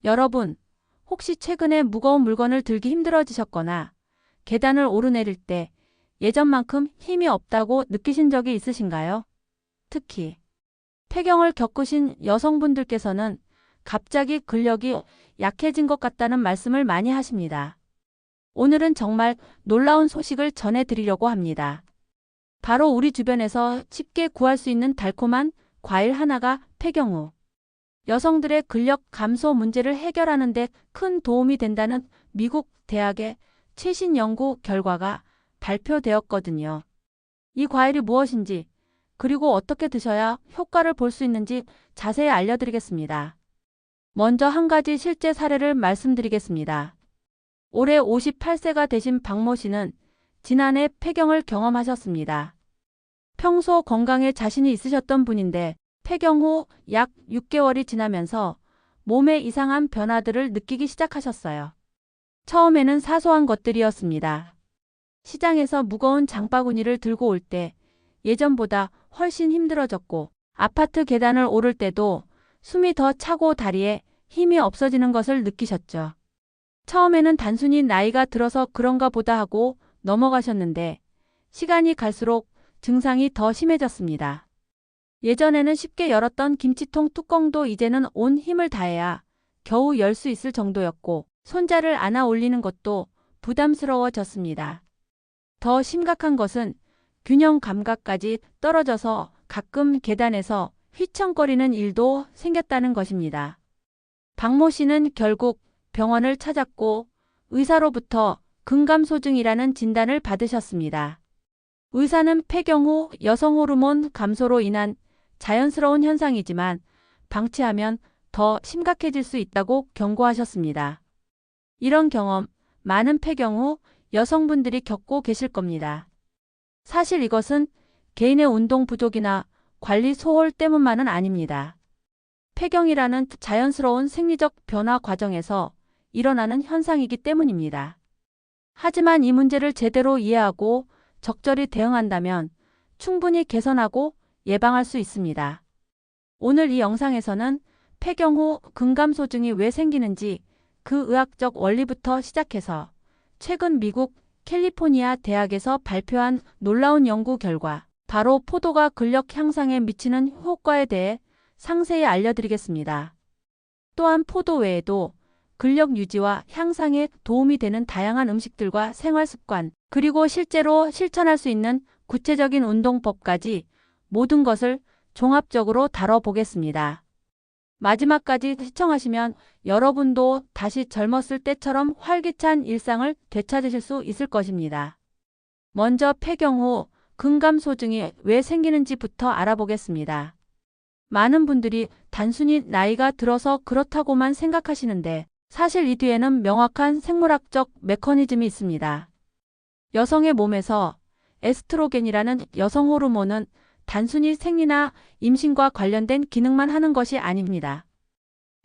여러분, 혹시 최근에 무거운 물건을 들기 힘들어지셨거나 계단을 오르내릴 때 예전만큼 힘이 없다고 느끼신 적이 있으신가요? 특히 폐경을 겪으신 여성분들께서는 갑자기 근력이 약해진 것 같다는 말씀을 많이 하십니다. 오늘은 정말 놀라운 소식을 전해드리려고 합니다. 바로 우리 주변에서 쉽게 구할 수 있는 달콤한 과일 하나가 폐경 후 여성들의 근력 감소 문제를 해결하는 데 큰 도움이 된다는 미국 대학의 최신 연구 결과가 발표되었거든요. 이 과일이 무엇인지, 그리고 어떻게 드셔야 효과를 볼 수 있는지 자세히 알려드리겠습니다. 먼저 한 가지 실제 사례를 말씀드리겠습니다. 올해 58세가 되신 박모 씨는 지난해 폐경을 경험하셨습니다. 평소 건강에 자신이 있으셨던 분인데 폐경 후 약 6개월이 지나면서 몸에 이상한 변화들을 느끼기 시작하셨어요. 처음에는 사소한 것들이었습니다. 시장에서 무거운 장바구니를 들고 올 때 예전보다 훨씬 힘들어졌고, 아파트 계단을 오를 때도 숨이 더 차고 다리에 힘이 없어지는 것을 느끼셨죠. 처음에는 단순히 나이가 들어서 그런가 보다 하고 넘어가셨는데 시간이 갈수록 증상이 더 심해졌습니다. 예전에는 쉽게 열었던 김치통 뚜껑도 이제는 온 힘을 다해야 겨우 열 수 있을 정도였고, 손자를 안아 올리는 것도 부담스러워졌습니다. 더 심각한 것은 균형 감각까지 떨어져서 가끔 계단에서 휘청거리는 일도 생겼다는 것입니다. 박모 씨는 결국 병원을 찾았고 의사로부터 근감소증이라는 진단을 받으셨습니다. 의사는 폐경 후 여성 호르몬 감소로 인한 자연스러운 현상이지만 방치하면 더 심각해질 수 있다고 경고하셨습니다. 이런 경험, 많은 폐경 후 여성분들이 겪고 계실 겁니다. 사실 이것은 개인의 운동 부족이나 관리 소홀 때문만은 아닙니다. 폐경이라는 자연스러운 생리적 변화 과정에서 일어나는 현상이기 때문입니다. 하지만 이 문제를 제대로 이해하고 적절히 대응한다면 충분히 개선하고 예방할 수 있습니다. 오늘 이 영상에서는 폐경 후 근감소증이 왜 생기는지 그 의학적 원리부터 시작해서 최근 미국 캘리포니아 대학에서 발표한 놀라운 연구 결과, 바로 포도가 근력 향상에 미치는 효과에 대해 상세히 알려드리겠습니다. 또한 포도 외에도 근력 유지와 향상에 도움이 되는 다양한 음식들과 생활 습관, 그리고 실제로 실천할 수 있는 구체적인 운동법까지 모든 것을 종합적으로 다뤄보겠습니다. 마지막까지 시청하시면 여러분도 다시 젊었을 때처럼 활기찬 일상을 되찾으실 수 있을 것입니다. 먼저 폐경 후 근감소증이 왜 생기는지부터 알아보겠습니다. 많은 분들이 단순히 나이가 들어서 그렇다고만 생각하시는데 사실 이 뒤에는 명확한 생물학적 메커니즘이 있습니다. 여성의 몸에서 에스트로겐이라는 여성 호르몬은 단순히 생리나 임신과 관련된 기능만 하는 것이 아닙니다.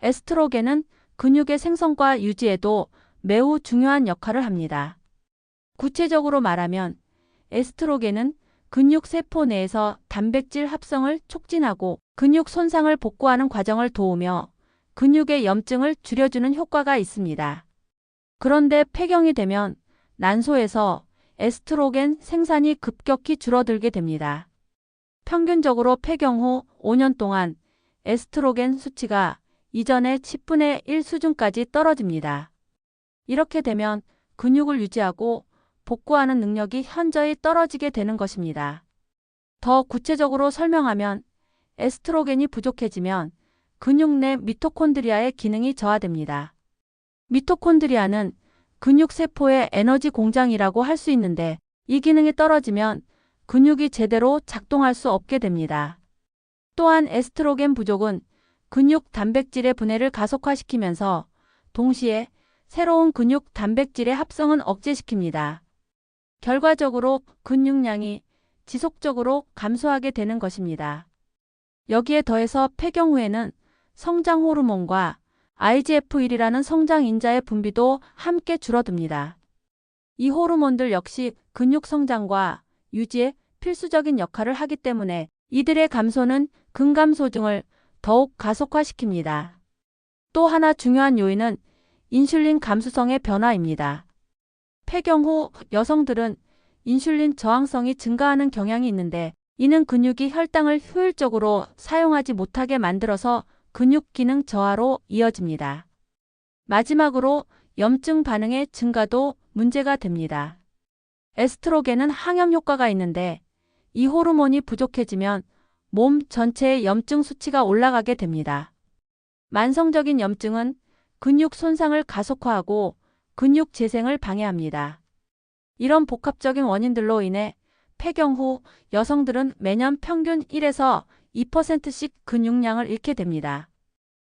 에스트로겐은 근육의 생성과 유지에도 매우 중요한 역할을 합니다. 구체적으로 말하면 에스트로겐은 근육 세포 내에서 단백질 합성을 촉진하고 근육 손상을 복구하는 과정을 도우며 근육의 염증을 줄여주는 효과가 있습니다. 그런데 폐경이 되면 난소에서 에스트로겐 생산이 급격히 줄어들게 됩니다. 평균적으로 폐경 후 5년 동안 에스트로겐 수치가 이전의 10분의 1 수준까지 떨어집니다. 이렇게 되면 근육을 유지하고 복구하는 능력이 현저히 떨어지게 되는 것입니다. 더 구체적으로 설명하면 에스트로겐이 부족해지면 근육 내 미토콘드리아의 기능이 저하됩니다. 미토콘드리아는 근육 세포의 에너지 공장이라고 할 수 있는데 이 기능이 떨어지면 근육이 제대로 작동할 수 없게 됩니다. 또한 에스트로겐 부족은 근육 단백질의 분해를 가속화시키면서 동시에 새로운 근육 단백질의 합성은 억제시킵니다. 결과적으로 근육량이 지속적으로 감소하게 되는 것입니다. 여기에 더해서 폐경 후에는 성장 호르몬과 IGF-1이라는 성장 인자의 분비도 함께 줄어듭니다. 이 호르몬들 역시 근육 성장과 유지에 필수적인 역할을 하기 때문에 이들의 감소는 근감소증을 더욱 가속화시킵니다. 또 하나 중요한 요인은 인슐린 감수성의 변화입니다. 폐경 후 여성들은 인슐린 저항성이 증가하는 경향이 있는데 이는 근육이 혈당을 효율적으로 사용하지 못하게 만들어서 근육 기능 저하로 이어집니다. 마지막으로 염증 반응의 증가도 문제가 됩니다. 에스트로겐은 항염 효과가 있는데 이 호르몬이 부족해지면 몸 전체의 염증 수치가 올라가게 됩니다. 만성적인 염증은 근육 손상을 가속화하고 근육 재생을 방해합니다. 이런 복합적인 원인들로 인해 폐경 후 여성들은 매년 평균 1에서 2%씩 근육량을 잃게 됩니다.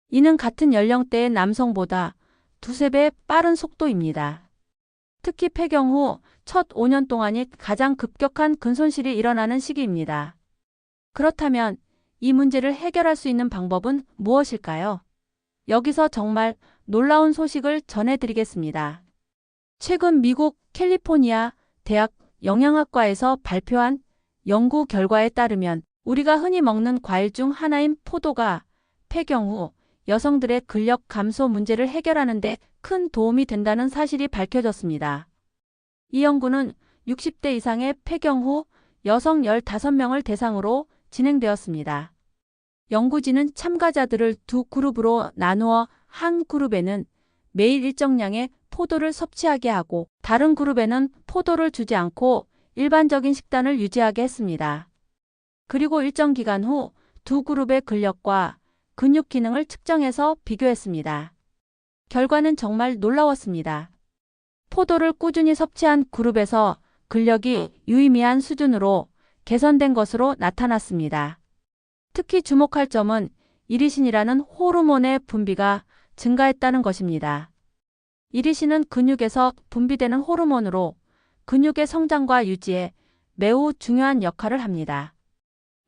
이는 같은 연령대의 남성보다 두세 배 빠른 속도입니다. 특히 폐경 후 첫 5년 동안이 가장 급격한 근손실이 일어나는 시기입니다. 그렇다면 이 문제를 해결할 수 있는 방법은 무엇일까요? 여기서 정말 놀라운 소식을 전해드리겠습니다. 최근 미국 캘리포니아 대학 영양학과에서 발표한 연구 결과에 따르면 우리가 흔히 먹는 과일 중 하나인 포도가 폐경 후 여성들의 근력 감소 문제를 해결하는 데 큰 도움이 된다는 사실이 밝혀졌습니다. 이 연구는 60대 이상의 폐경 후 여성 15명을 대상으로 진행되었습니다. 연구진은 참가자들을 두 그룹으로 나누어 한 그룹에는 매일 일정량의 포도를 섭취하게 하고 다른 그룹에는 포도를 주지 않고 일반적인 식단을 유지하게 했습니다. 그리고 일정 기간 후 두 그룹의 근력과 근육 기능을 측정해서 비교했습니다. 결과는 정말 놀라웠습니다. 포도를 꾸준히 섭취한 그룹에서 근력이 유의미한 수준으로 개선된 것으로 나타났습니다. 특히 주목할 점은 이리신이라는 호르몬의 분비가 증가했다는 것입니다. 이리신은 근육에서 분비되는 호르몬으로 근육의 성장과 유지에 매우 중요한 역할을 합니다.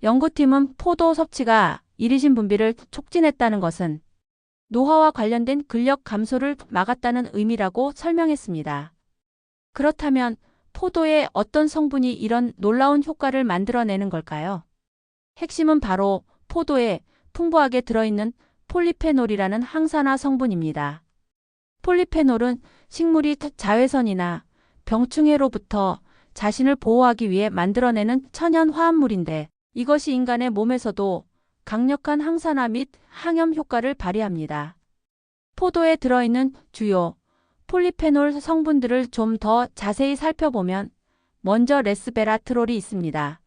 연구팀은 포도 섭취가 이리신 분비를 촉진했다는 것은 노화와 관련된 근력 감소를 막았다는 의미라고 설명했습니다. 그렇다면 포도의 어떤 성분이 이런 놀라운 효과를 만들어내는 걸까요? 핵심은 바로 포도에 풍부하게 들어있는 폴리페놀이라는 항산화 성분입니다. 폴리페놀은 식물이 자외선이나 병충해로부터 자신을 보호하기 위해 만들어내는 천연 화합물인데 이것이 인간의 몸에서도 강력한 항산화 및 항염 효과를 발휘합니다. 포도에 들어있는 주요 폴리페놀 성분들을 좀 더 자세히 살펴보면 먼저 레스베라트롤이 있습니다.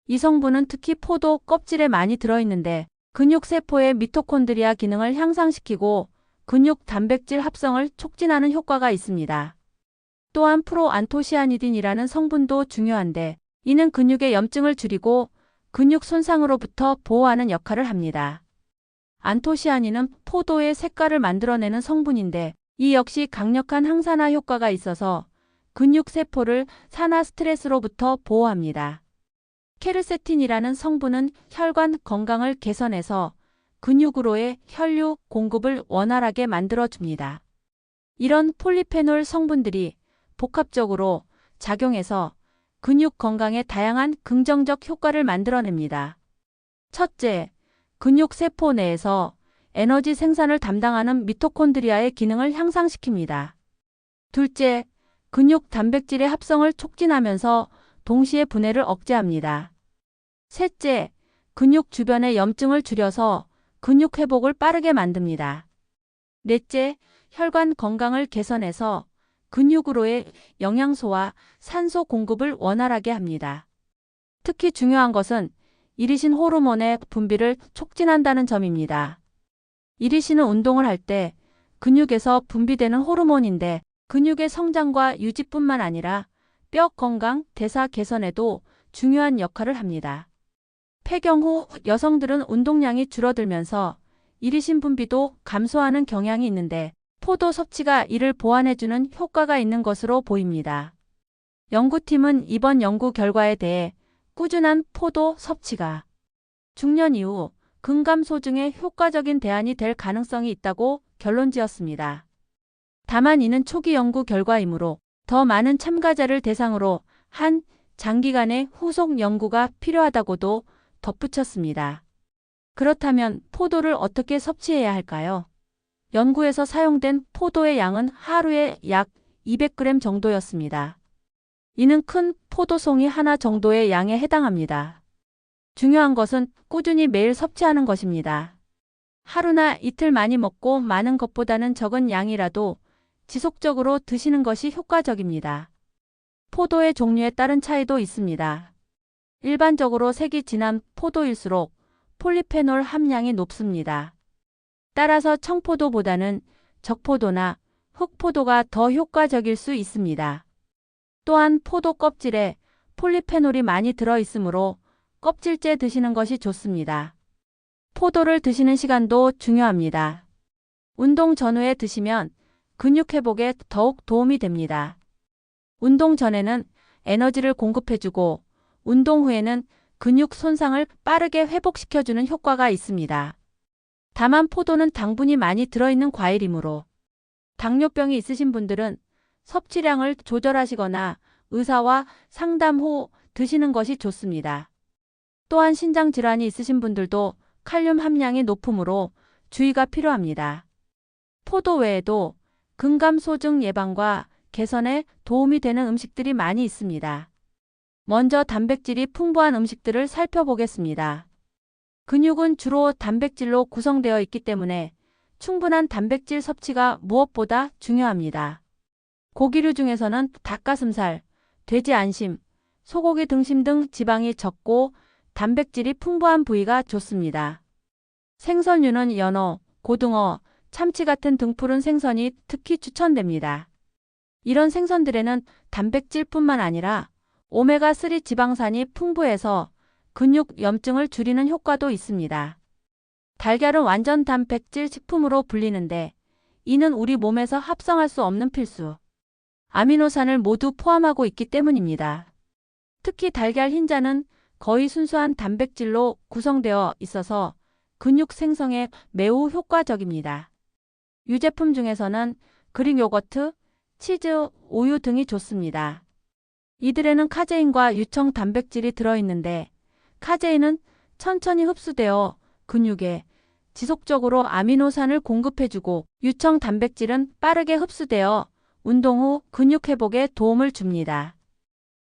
이 성분은 특히 포도 껍질에 많이 들어있는데 근육세포의 미토콘드리아 기능을 향상시키고 근육 단백질 합성을 촉진하는 효과가 있습니다. 또한 프로안토시아니딘이라는 성분도 중요한데 이는 근육의 염증을 줄이고 근육 손상으로부터 보호하는 역할을 합니다. 안토시아닌은 포도의 색깔을 만들어내는 성분인데 이 역시 강력한 항산화 효과가 있어서 근육세포를 산화 스트레스로부터 보호합니다. 케르세틴이라는 성분은 혈관 건강을 개선해서 근육으로의 혈류 공급을 원활하게 만들어줍니다. 이런 폴리페놀 성분들이 복합적으로 작용해서 근육 건강에 다양한 긍정적 효과를 만들어냅니다. 첫째, 근육 세포 내에서 에너지 생산을 담당하는 미토콘드리아의 기능을 향상시킵니다. 둘째, 근육 단백질의 합성을 촉진하면서 동시에 분해를 억제합니다. 셋째, 근육 주변의 염증을 줄여서 근육 회복을 빠르게 만듭니다. 넷째, 혈관 건강을 개선해서 근육으로의 영양소와 산소 공급을 원활하게 합니다. 특히 중요한 것은 이리신 호르몬의 분비를 촉진한다는 점입니다. 이리신은 운동을 할 때 근육에서 분비되는 호르몬인데 근육의 성장과 유지뿐만 아니라 뼈 건강, 대사 개선에도 중요한 역할을 합니다. 폐경 후 여성들은 운동량이 줄어들면서 이리신 분비도 감소하는 경향이 있는데 포도 섭취가 이를 보완해주는 효과가 있는 것으로 보입니다. 연구팀은 이번 연구 결과에 대해 꾸준한 포도 섭취가 중년 이후 근감소 중에 효과적인 대안이 될 가능성이 있다고 결론지었습니다. 다만 이는 초기 연구 결과이므로 더 많은 참가자를 대상으로 한 장기간의 후속 연구가 필요하다고도 덧붙였습니다. 그렇다면 포도를 어떻게 섭취해야 할까요? 연구에서 사용된 포도의 양은 하루에 약 200g 정도였습니다. 이는 큰 포도송이 하나 정도의 양에 해당합니다. 중요한 것은 꾸준히 매일 섭취하는 것입니다. 하루나 이틀 많이 먹고 많은 것보다는 적은 양이라도 지속적으로 드시는 것이 효과적입니다. 포도의 종류에 따른 차이도 있습니다. 일반적으로 색이 진한 포도일수록 폴리페놀 함량이 높습니다. 따라서 청포도보다는 적포도나 흑포도가 더 효과적일 수 있습니다. 또한 포도 껍질에 폴리페놀이 많이 들어있으므로 껍질째 드시는 것이 좋습니다. 포도를 드시는 시간도 중요합니다. 운동 전후에 드시면 근육 회복에 더욱 도움이 됩니다. 운동 전에는 에너지를 공급해주고 운동 후에는 근육 손상을 빠르게 회복시켜주는 효과가 있습니다. 다만 포도는 당분이 많이 들어있는 과일이므로 당뇨병이 있으신 분들은 섭취량을 조절하시거나 의사와 상담 후 드시는 것이 좋습니다. 또한 신장 질환이 있으신 분들도 칼륨 함량이 높으므로 주의가 필요합니다. 포도 외에도 근감소증 예방과 개선에 도움이 되는 음식들이 많이 있습니다. 먼저 단백질이 풍부한 음식들을 살펴보겠습니다. 근육은 주로 단백질로 구성되어 있기 때문에 충분한 단백질 섭취가 무엇보다 중요합니다. 고기류 중에서는 닭가슴살, 돼지 안심, 소고기 등심 등 지방이 적고 단백질이 풍부한 부위가 좋습니다. 생선류는 연어, 고등어, 참치 같은 등푸른 생선이 특히 추천됩니다. 이런 생선들에는 단백질뿐만 아니라 오메가3 지방산이 풍부해서 근육 염증을 줄이는 효과도 있습니다. 달걀은 완전 단백질 식품으로 불리는데 이는 우리 몸에서 합성할 수 없는 필수 아미노산을 모두 포함하고 있기 때문입니다. 특히 달걀 흰자는 거의 순수한 단백질로 구성되어 있어서 근육 생성에 매우 효과적입니다. 유제품 중에서는 그릭 요거트, 치즈, 우유 등이 좋습니다. 이들에는 카제인과 유청 단백질이 들어있는데 카제인은 천천히 흡수되어 근육에 지속적으로 아미노산을 공급해주고 유청 단백질은 빠르게 흡수되어 운동 후 근육 회복에 도움을 줍니다.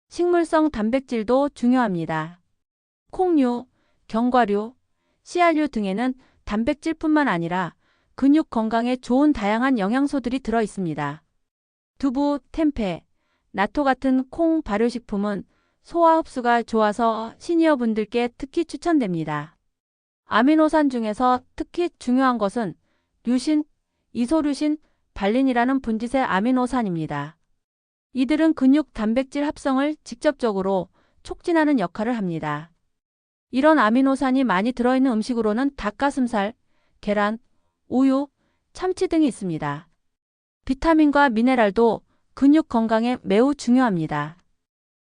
식물성 단백질도 중요합니다. 콩류, 견과류, 씨알류 등에는 단백질뿐만 아니라 근육 건강에 좋은 다양한 영양소들이 들어 있습니다. 두부, 템페, 나토 같은 콩 발효식품은 소화 흡수가 좋아서 시니어 분들께 특히 추천됩니다. 아미노산 중에서 특히 중요한 것은 류신, 이소류신, 발린이라는 분짓의 아미노산입니다. 이들은 근육 단백질 합성을 직접적으로 촉진하는 역할을 합니다. 이런 아미노산이 많이 들어있는 음식으로는 닭가슴살, 계란, 우유, 참치 등이 있습니다. 비타민과 미네랄도 근육 건강에 매우 중요합니다.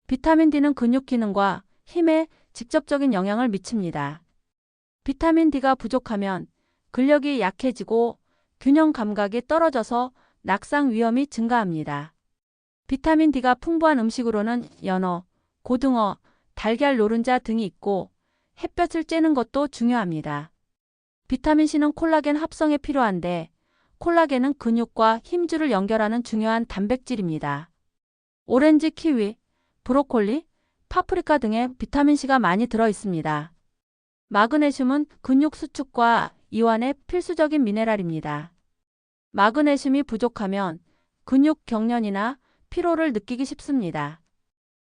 비타민 D는 근육 기능과 힘에 직접적인 영향을 미칩니다. 비타민 D가 부족하면 근력이 약해지고 균형 감각이 떨어져서 낙상 위험이 증가합니다. 비타민 D가 풍부한 음식으로는 연어, 고등어, 달걀 노른자 등이 있고 햇볕을 쬐는 것도 중요합니다. 비타민C는 콜라겐 합성에 필요한데 콜라겐은 근육과 힘줄을 연결하는 중요한 단백질입니다. 오렌지, 키위, 브로콜리, 파프리카 등에 비타민C가 많이 들어 있습니다. 마그네슘은 근육 수축과 이완에 필수적인 미네랄입니다. 마그네슘이 부족하면 근육 경련이나 피로를 느끼기 쉽습니다.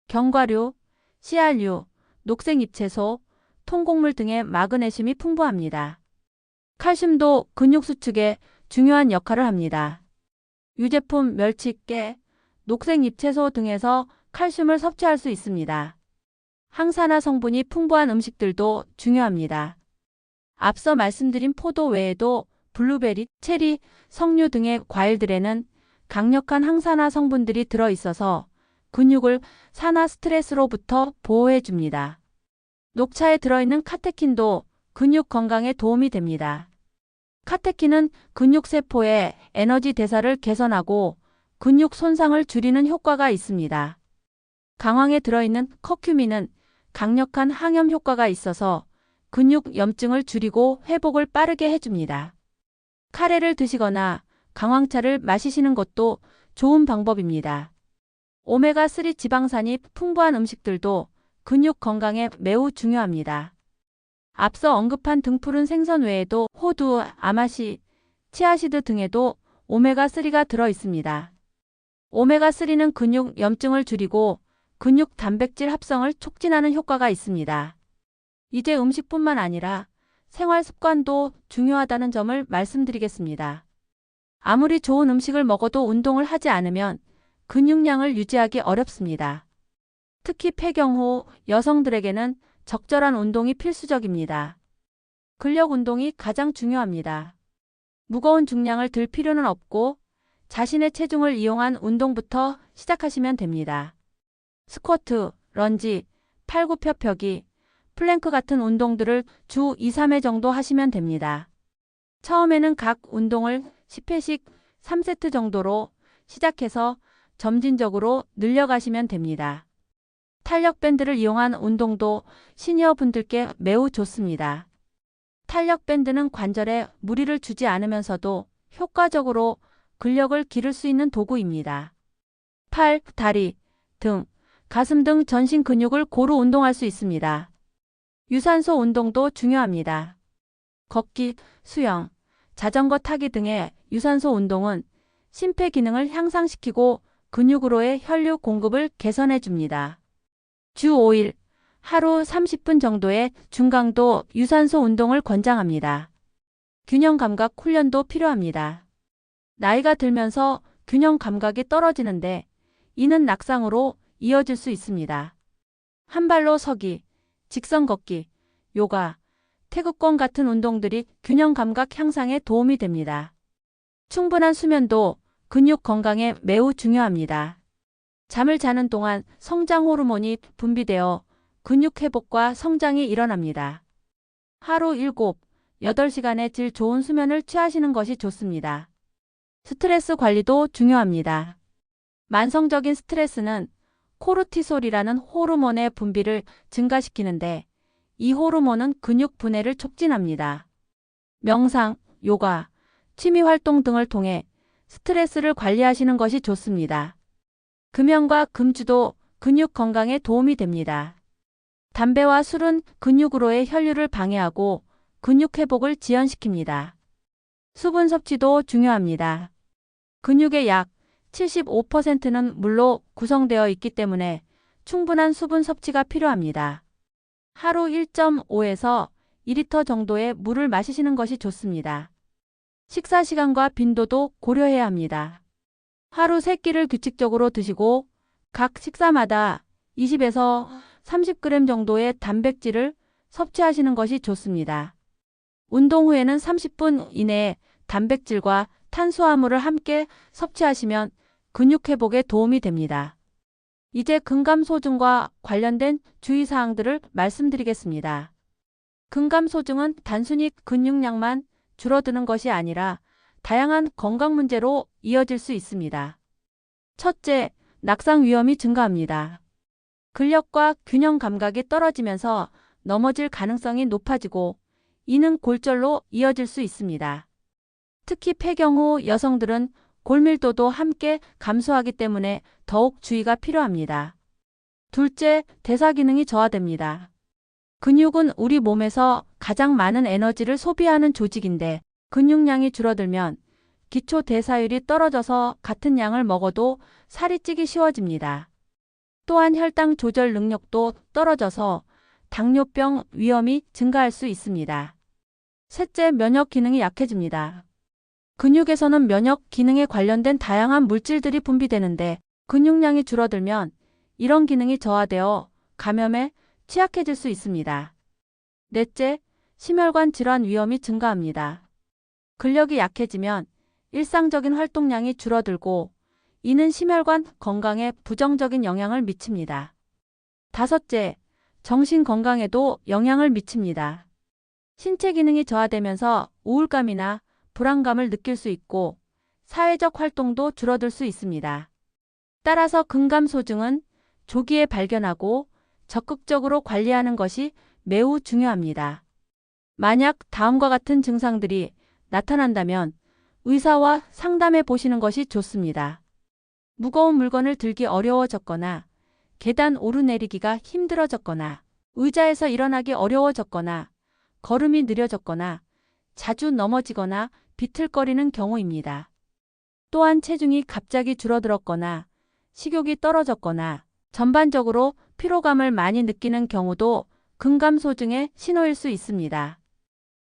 견과류, 씨알류, 녹색 잎채소, 통곡물 등의 마그네슘이 풍부합니다. 칼슘도 근육 수축에 중요한 역할을 합니다. 유제품, 멸치, 깨, 녹색 잎채소 등에서 칼슘을 섭취할 수 있습니다. 항산화 성분이 풍부한 음식들도 중요합니다. 앞서 말씀드린 포도 외에도 블루베리, 체리, 석류 등의 과일들에는 강력한 항산화 성분들이 들어있어서 근육을 산화 스트레스로부터 보호해줍니다. 녹차에 들어있는 카테킨도 근육 건강에 도움이 됩니다. 카테킨은 근육세포의 에너지 대사를 개선하고 근육 손상을 줄이는 효과가 있습니다. 강황에 들어있는 커큐민은 강력한 항염 효과가 있어서 근육 염증을 줄이고 회복을 빠르게 해줍니다. 카레를 드시거나 강황차를 마시시는 것도 좋은 방법입니다. 오메가3 지방산이 풍부한 음식들도 근육 건강에 매우 중요합니다. 앞서 언급한 등푸른 생선 외에도 호두, 아마시, 치아시드 등에도 오메가3가 들어 있습니다. 오메가3는 근육 염증을 줄이고 근육 단백질 합성을 촉진하는 효과가 있습니다. 이제 음식뿐만 아니라 생활 습관도 중요하다는 점을 말씀드리겠습니다. 아무리 좋은 음식을 먹어도 운동을 하지 않으면 근육량을 유지하기 어렵습니다. 특히 폐경 후 여성들에게는 적절한 운동이 필수적입니다. 근력 운동이 가장 중요합니다. 무거운 중량을 들 필요는 없고 자신의 체중을 이용한 운동부터 시작하시면 됩니다. 스쿼트, 런지, 팔굽혀펴기, 플랭크 같은 운동들을 주 2, 3회 정도 하시면 됩니다. 처음에는 각 운동을 10회씩 3세트 정도로 시작해서 점진적으로 늘려가시면 됩니다. 탄력 밴드를 이용한 운동도 시니어분들께 매우 좋습니다. 탄력 밴드는 관절에 무리를 주지 않으면서도 효과적으로 근력을 기를 수 있는 도구입니다. 팔, 다리, 등, 가슴 등 전신 근육을 고루 운동할 수 있습니다. 유산소 운동도 중요합니다. 걷기, 수영, 자전거 타기 등의 유산소 운동은 심폐 기능을 향상시키고 근육으로의 혈류 공급을 개선해 줍니다. 주 5일, 하루 30분 정도의 중강도 유산소 운동을 권장합니다. 균형 감각 훈련도 필요합니다. 나이가 들면서 균형 감각이 떨어지는데 이는 낙상으로 이어질 수 있습니다. 한 발로 서기, 직선 걷기, 요가, 태극권 같은 운동들이 균형 감각 향상에 도움이 됩니다. 충분한 수면도 근육 건강에 매우 중요합니다. 잠을 자는 동안 성장 호르몬이 분비되어 근육 회복과 성장이 일어납니다. 하루 7, 8시간의 질 좋은 수면을 취하시는 것이 좋습니다. 스트레스 관리도 중요합니다. 만성적인 스트레스는 코르티솔이라는 호르몬의 분비를 증가시키는데 이 호르몬은 근육 분해를 촉진합니다. 명상, 요가, 취미 활동 등을 통해 스트레스를 관리하시는 것이 좋습니다. 금연과 금주도 근육 건강에 도움이 됩니다. 담배와 술은 근육으로의 혈류를 방해하고 근육 회복을 지연시킵니다. 수분 섭취도 중요합니다. 근육의 약 75%는 물로 구성되어 있기 때문에 충분한 수분 섭취가 필요합니다. 하루 1.5에서 2리터 정도의 물을 마시시는 것이 좋습니다. 식사 시간과 빈도도 고려해야 합니다. 하루 3끼를 규칙적으로 드시고 각 식사마다 20에서 30g 정도의 단백질을 섭취하시는 것이 좋습니다. 운동 후에는 30분 이내에 단백질과 탄수화물을 함께 섭취하시면 근육 회복에 도움이 됩니다. 이제 근감소증과 관련된 주의사항들을 말씀드리겠습니다. 근감소증은 단순히 근육량만 줄어드는 것이 아니라 다양한 건강 문제로 이어질 수 있습니다. 첫째, 낙상 위험이 증가합니다. 근력과 균형 감각이 떨어지면서 넘어질 가능성이 높아지고 이는 골절로 이어질 수 있습니다. 특히 폐경 후 여성들은 골밀도도 함께 감소하기 때문에 더욱 주의가 필요합니다. 둘째, 대사 기능이 저하됩니다. 근육은 우리 몸에서 가장 많은 에너지를 소비하는 조직인데 근육량이 줄어들면 기초 대사율이 떨어져서 같은 양을 먹어도 살이 찌기 쉬워집니다. 또한 혈당 조절 능력도 떨어져서 당뇨병 위험이 증가할 수 있습니다. 셋째, 면역 기능이 약해집니다. 근육에서는 면역 기능에 관련된 다양한 물질들이 분비되는데 근육량이 줄어들면 이런 기능이 저하되어 감염에 취약해질 수 있습니다. 넷째, 심혈관 질환 위험이 증가합니다. 근력이 약해지면 일상적인 활동량이 줄어들고 이는 심혈관 건강에 부정적인 영향을 미칩니다. 다섯째, 정신 건강에도 영향을 미칩니다. 신체 기능이 저하되면서 우울감이나 불안감을 느낄 수 있고 사회적 활동도 줄어들 수 있습니다. 따라서 근감소증은 조기에 발견하고 적극적으로 관리하는 것이 매우 중요합니다. 만약 다음과 같은 증상들이 나타난다면 의사와 상담해 보시는 것이 좋습니다. 무거운 물건을 들기 어려워졌거나 계단 오르내리기가 힘들어졌거나 의자에서 일어나기 어려워졌거나 걸음이 느려졌거나 자주 넘어지거나 비틀거리는 경우입니다. 또한 체중이 갑자기 줄어들었거나 식욕이 떨어졌거나 전반적으로 피로감을 많이 느끼는 경우도 근감소증의 신호일 수 있습니다.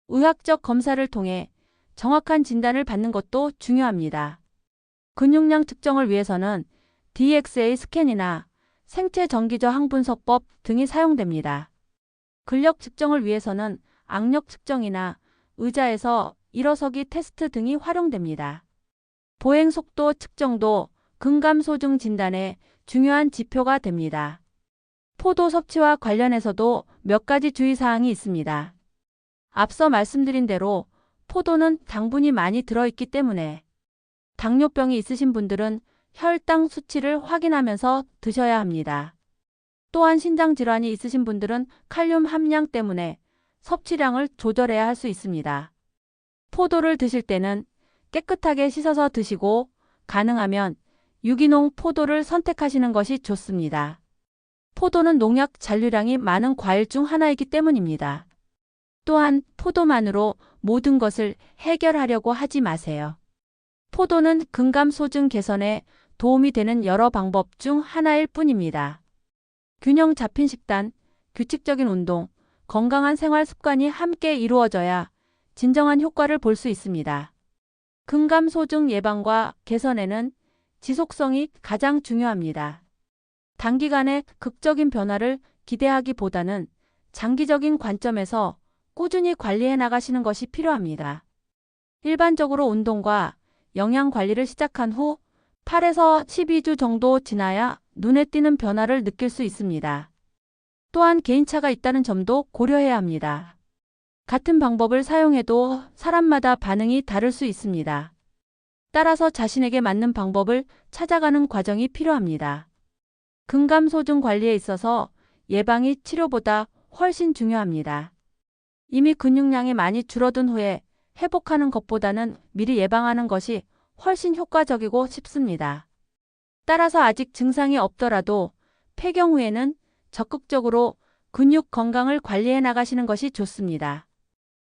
의학적 검사를 통해 정확한 진단을 받는 것도 중요합니다. 근육량 측정을 위해서는 DXA 스캔이나 생체 전기저 항분석법 등이 사용됩니다. 근력 측정을 위해서는 악력 측정이나 의자에서 일어서기 테스트 등이 활용됩니다. 보행 속도 측정도 근감소증 진단에 중요한 지표가 됩니다. 포도 섭취와 관련해서도 몇 가지 주의사항이 있습니다. 앞서 말씀드린 대로 포도는 당분이 많이 들어있기 때문에 당뇨병이 있으신 분들은 혈당 수치를 확인하면서 드셔야 합니다. 또한 신장질환이 있으신 분들은 칼륨 함량 때문에 섭취량을 조절해야 할 수 있습니다. 포도를 드실 때는 깨끗하게 씻어서 드시고 가능하면 유기농 포도를 선택하시는 것이 좋습니다. 포도는 농약 잔류량이 많은 과일 중 하나이기 때문입니다. 또한 포도만으로 모든 것을 해결하려고 하지 마세요. 포도는 근감소증 개선에 도움이 되는 여러 방법 중 하나일 뿐입니다. 균형 잡힌 식단, 규칙적인 운동, 건강한 생활 습관이 함께 이루어져야 진정한 효과를 볼 수 있습니다. 근감소증 예방과 개선에는 지속성이 가장 중요합니다. 단기간에 극적인 변화를 기대하기보다는 장기적인 관점에서 꾸준히 관리해 나가시는 것이 필요합니다. 일반적으로 운동과 영양 관리를 시작한 후 8에서 12주 정도 지나야 눈에 띄는 변화를 느낄 수 있습니다. 또한 개인차가 있다는 점도 고려해야 합니다. 같은 방법을 사용해도 사람마다 반응이 다를 수 있습니다. 따라서 자신에게 맞는 방법을 찾아가는 과정이 필요합니다. 근감소증 관리에 있어서 예방이 치료보다 훨씬 중요합니다. 이미 근육량이 많이 줄어든 후에 회복하는 것보다는 미리 예방하는 것이 훨씬 효과적이고 쉽습니다. 따라서 아직 증상이 없더라도 폐경 후에는 적극적으로 근육 건강을 관리해 나가시는 것이 좋습니다.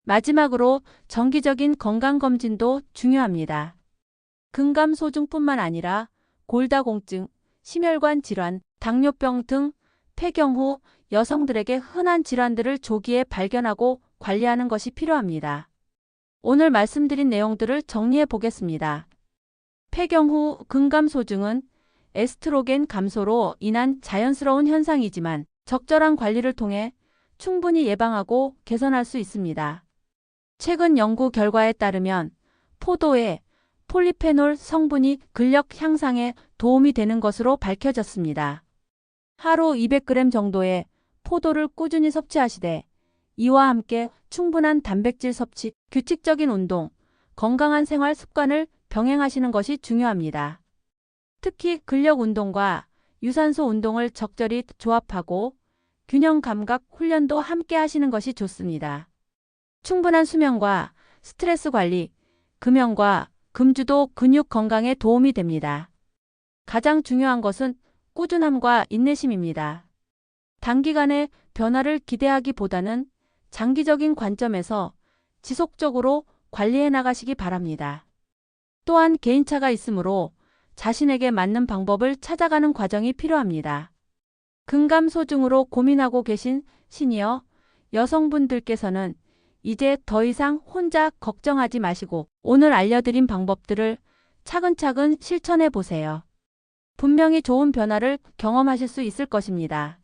마지막으로 정기적인 건강검진도 중요합니다. 근감소증뿐만 아니라 골다공증, 심혈관 질환, 당뇨병 등 폐경 후 여성들에게 흔한 질환들을 조기에 발견하고 관리하는 것이 필요합니다. 오늘 말씀드린 내용들을 정리해 보겠습니다. 폐경 후 근감소증은 에스트로겐 감소로 인한 자연스러운 현상이지만 적절한 관리를 통해 충분히 예방하고 개선할 수 있습니다. 최근 연구 결과에 따르면 포도의 폴리페놀 성분이 근력 향상에 도움이 되는 것으로 밝혀졌습니다. 하루 200g 정도의 포도를 꾸준히 섭취하시되 이와 함께 충분한 단백질 섭취, 규칙적인 운동, 건강한 생활 습관을 병행하시는 것이 중요합니다. 특히 근력 운동과 유산소 운동을 적절히 조합하고 균형 감각 훈련도 함께 하시는 것이 좋습니다. 충분한 수면과 스트레스 관리, 금연과 금주도 근육 건강에 도움이 됩니다. 가장 중요한 것은 꾸준함과 인내심입니다. 단기간에 변화를 기대하기보다는 장기적인 관점에서 지속적으로 관리해 나가시기 바랍니다. 또한 개인차가 있으므로 자신에게 맞는 방법을 찾아가는 과정이 필요합니다. 근감소증으로 고민하고 계신 시니어 여성분들께서는 이제 더 이상 혼자 걱정하지 마시고 오늘 알려드린 방법들을 차근차근 실천해 보세요. 분명히 좋은 변화를 경험하실 수 있을 것입니다.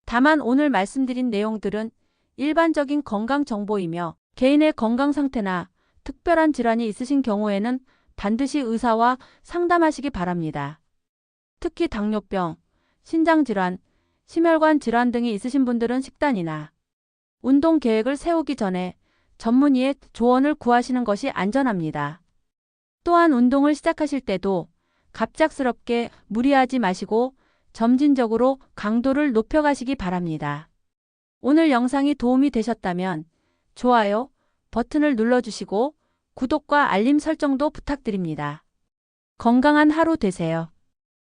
다만 오늘 말씀드린 내용들은 일반적인 건강 정보이며 개인의 건강 상태나 특별한 질환이 있으신 경우에는 반드시 의사와 상담하시기 바랍니다. 특히 당뇨병, 신장질환, 심혈관 질환 등이 있으신 분들은 식단이나 운동 계획을 세우기 전에 전문의의 조언을 구하시는 것이 안전합니다. 또한 운동을 시작하실 때도 갑작스럽게 무리하지 마시고 점진적으로 강도를 높여가시기 바랍니다. 오늘 영상이 도움이 되셨다면 좋아요 버튼을 눌러주시고 구독과 알림 설정도 부탁드립니다. 건강한 하루 되세요.